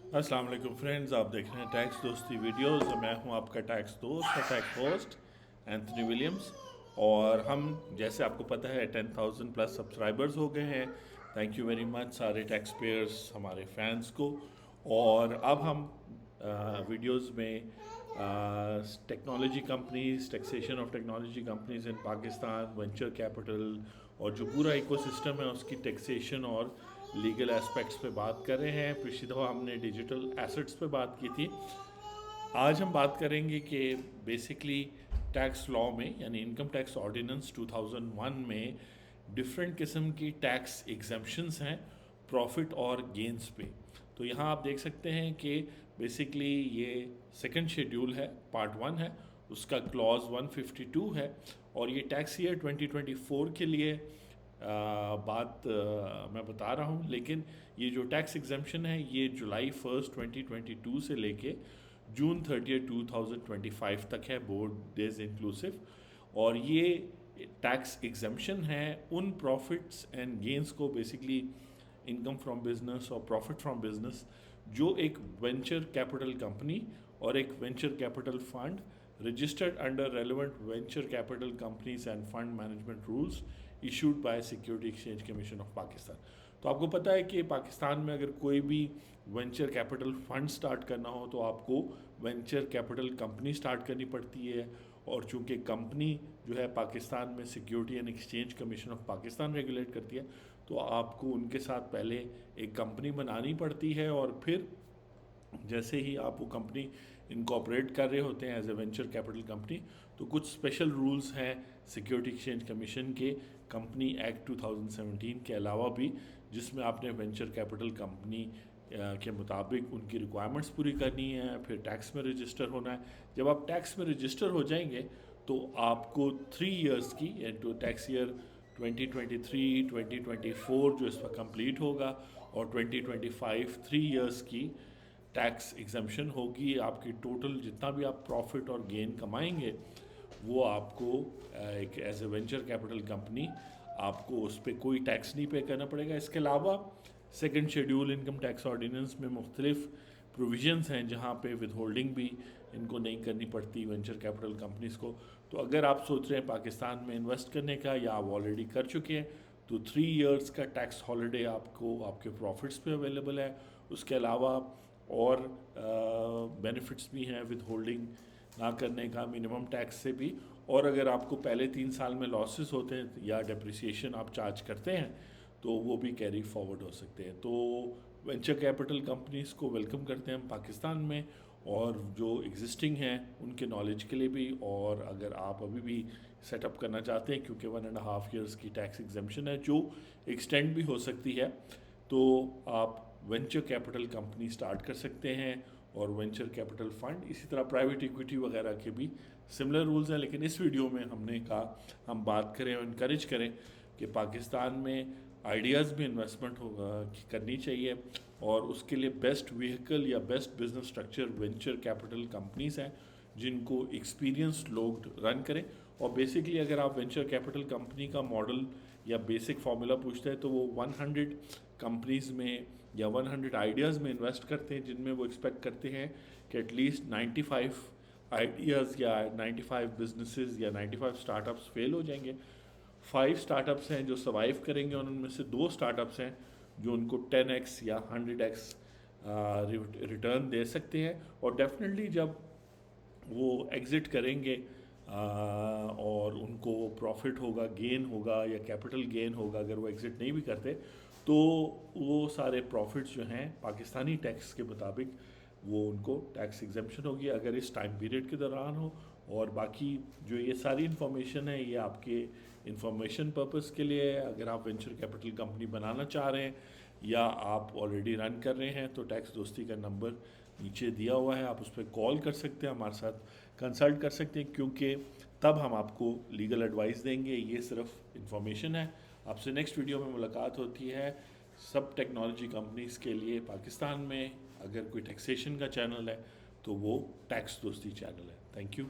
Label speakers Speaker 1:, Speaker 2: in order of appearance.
Speaker 1: अस्सलाम वालेकुम फ्रेंड्स, आप देख रहे हैं टैक्स दोस्ती वीडियोस और मैं हूं आपका टैक्स दोस्त और टैक्स होस्ट एंथनी विलियम्स। और हम जैसे आपको पता है 10,000 प्लस सब्सक्राइबर्स हो गए हैं। थैंक यू वेरी मच सारे टैक्स पेयर्स हमारे फैंस को। और अब हम वीडियोस में technology companies, taxation of technology companies in Pakistan, venture capital और जो पूरा इकोसिस्टम है उसकी टैक्सेशन और लीगल एस्पेक्ट्स पे बात कर रहे हैं। पिछली दफ़ा हमने डिजिटल एसेट्स पे बात की थी। आज हम बात करेंगे कि बेसिकली टैक्स लॉ में यानी इनकम टैक्स ऑर्डिनेंस 2001 में डिफरेंट किस्म की टैक्स एग्जम्पशंस हैं प्रॉफिट और गेंस पे। तो यहाँ आप देख सकते हैं कि बेसिकली ये सेकंड शेड्यूल है, पार्ट वन है, उसका क्लॉज 152 है। और ये टैक्स ईयर 2024 के लिए मैं बता रहा हूँ। लेकिन ये जो टैक्स एग्जम्पशन है ये जुलाई 1 2022 से लेके जून 30 2025 तक है, बोर्ड डेज इंक्लूसिव। और ये टैक्स एग्जम्पशन है उन प्रॉफिट्स एंड गेंस को, बेसिकली इनकम फ्रॉम बिजनेस और प्रॉफिट फ्रॉम बिजनेस, जो एक वेंचर कैपिटल कंपनी और एक venture capital fund registered under relevant venture capital companies end fund management rules issued by security exchange commission of Pakistan. तो आपको पता है कि पाकिस्तान में अगर कोई भी वेंचर कैपिटल फंड स्टार्ट करना हो तो आपको वेंचर कैपिटल कंपनी स्टार्ट करनी पड़ती है। और चूंकि कंपनी जो है पाकिस्तान में security and exchange commission of Pakistan regulate करती है, तो आपको उनके साथ पहले एक कंपनी बनानी पड़ती है। और फिर जैसे ही आप वो कंपनी इनकॉपरेट कर रहे होते हैं as a venture capital company, तो कुछ स्पेशल रूल्स हैं सिक्योरिटी एक्सचेंज कमीशन के, कंपनी एक्ट 2017 के अलावा भी, जिसमें आपने वेंचर कैपिटल कंपनी के मुताबिक उनकी रिक्वायरमेंट्स पूरी करनी है, फिर टैक्स में रजिस्टर होना है। जब आप टैक्स में रजिस्टर हो जाएंगे तो आपको 3 इयर्स की, तो टैक्स ईयर 2023 2024 जो इस पर कंप्लीट होगा और 2025 3 इयर्स की टैक्स एग्जम्पशन होगी। आपकी टोटल जितना भी आप प्रॉफिट और गेन कमाएंगे वो आपको एक as a venture capital company आपको उस पर कोई टैक्स नहीं पे करना पड़ेगा। इसके अलावा second schedule income tax ordinance में मुख्तलिफ प्रोविजंस हैं जहाँ पे विद होल्डिंग भी इनको नहीं करनी पड़ती वेंचर कैपिटल कंपनीज़ को। तो अगर आप सोच रहे हैं पाकिस्तान में इन्वेस्ट करने का या आप ऑलरेडी कर चुके हैं, तो 3 इयर्स का टैक्स हॉलिडे आपको आपके प्रॉफिट्स पे अवेलेबल है। उसके अलावा और बेनिफिट्स भी हैं विद होल्डिंग ना करने का, मिनिमम टैक्स से भी। और अगर आपको पहले 3 साल में लॉसेस होते हैं या डेप्रिसिएशन आप चार्ज करते हैं तो वो भी कैरी फॉरवर्ड हो सकते हैं। तो वेंचर कैपिटल कंपनीज़ को वेलकम करते हैं हम पाकिस्तान में, और जो एग्जिस्टिंग हैं उनके नॉलेज के लिए भी। और अगर आप अभी भी सेटअप करना चाहते हैं, क्योंकि 1.5 इयर्स की टैक्स एग्जम्पशन है जो एक्सटेंड भी हो सकती है, तो आप वेंचर कैपिटल कंपनी स्टार्ट कर सकते हैं। और वेंचर कैपिटल फंड, इसी तरह प्राइवेट इक्विटी वगैरह के भी सिमिलर रूल्स हैं। लेकिन इस वीडियो में हमने कहा हम बात करें और इनक्रेज करें कि पाकिस्तान में आइडियाज़ में इन्वेस्टमेंट करनी चाहिए, और उसके लिए बेस्ट व्हीकल या best business structure venture capital companies हैं जिनको एक्सपीरियंस्ड लोग रन करें। और बेसिकली अगर आप वेंचर कैपिटल कंपनी का मॉडल या बेसिक फार्मूला पूछते हैं तो वो 100 कंपनीज़ में या 100 आइडियाज़ में इन्वेस्ट करते हैं, जिनमें वो एक्सपेक्ट करते हैं कि एटलीस्ट 95 आइडियाज़ या 95 बिजनेसेस या 95 स्टार्टअप्स फेल हो जाएंगे। 5 स्टार्टअप्स हैं जो सर्वाइव करेंगे और उनमें से 2 स्टार्टअप्स हैं जो उनको 10x या 100x रिटर्न दे सकते हैं। और डेफिनेटली जब वो एग्ज़िट करेंगे और उनको प्रॉफिट होगा, गेन होगा या कैपिटल गेन होगा, अगर वो एग्ज़िट नहीं भी करते तो वो सारे प्रॉफिट्स जो हैं पाकिस्तानी टैक्स के मुताबिक वो उनको टैक्स एग्जम्पशन होगी अगर इस टाइम पीरियड के दौरान हो। और बाकी जो ये सारी इन्फॉर्मेशन है ये आपके इंफॉर्मेशन पर्पस के लिए है। अगर आप वेंचर कैपिटल कंपनी बनाना चाह रहे हैं या आप ऑलरेडी रन कर रहे हैं तो टैक्स दोस्ती का नंबर नीचे दिया हुआ है, आप उस पर कॉल कर सकते हैं, हमारे साथ कंसल्ट कर सकते हैं, क्योंकि तब हम आपको लीगल एडवाइस देंगे। ये सिर्फ इंफॉर्मेशन है। आपसे नेक्स्ट वीडियो में मुलाकात होती है। सब टेक्नोलॉजी कंपनीज़ के लिए पाकिस्तान में अगर कोई टैक्सेशन का चैनल है तो वो टैक्स दोस्ती चैनल है। Thank you.